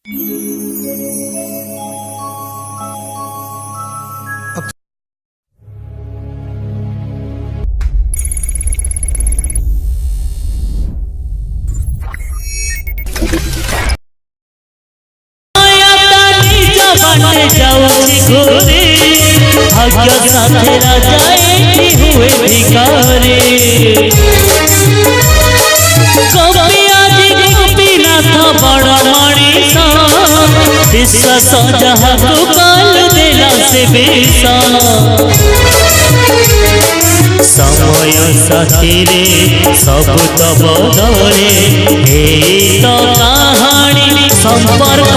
भाग्य साथे राजा हुए भिखारी गोपीनाथ बड़ मणिषा विश्वास जहाँ तू काल देला से बेसा समय साथी रे सब तो बदले हे तो कहानी संपर्क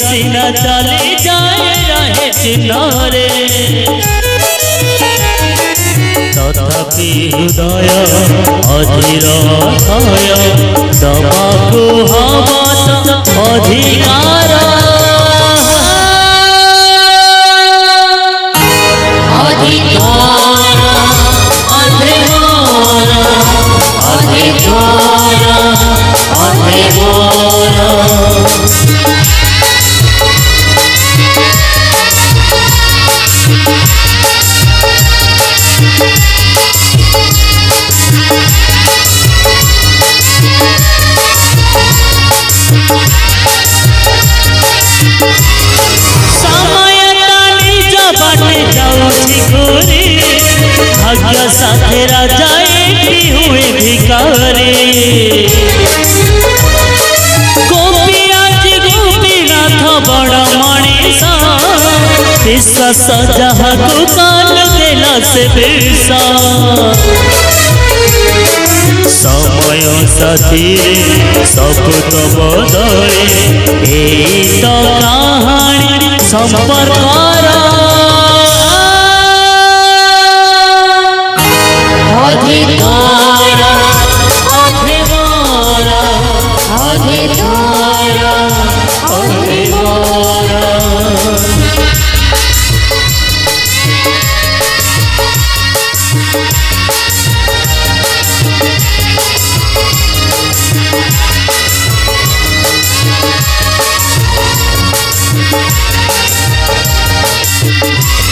सीना चली जाए रहे चिन्हरे तथापि हृदय अधीर भय दबाकु हवत अधिकार भाग्य साथे राजा हुए भिखारी गोपीनाथ बड़ मणिषा विश्वास जहाँ तू काल देला से बेसा समय साथी सब तो बदले हे तो कहानी संपर्क Thank you.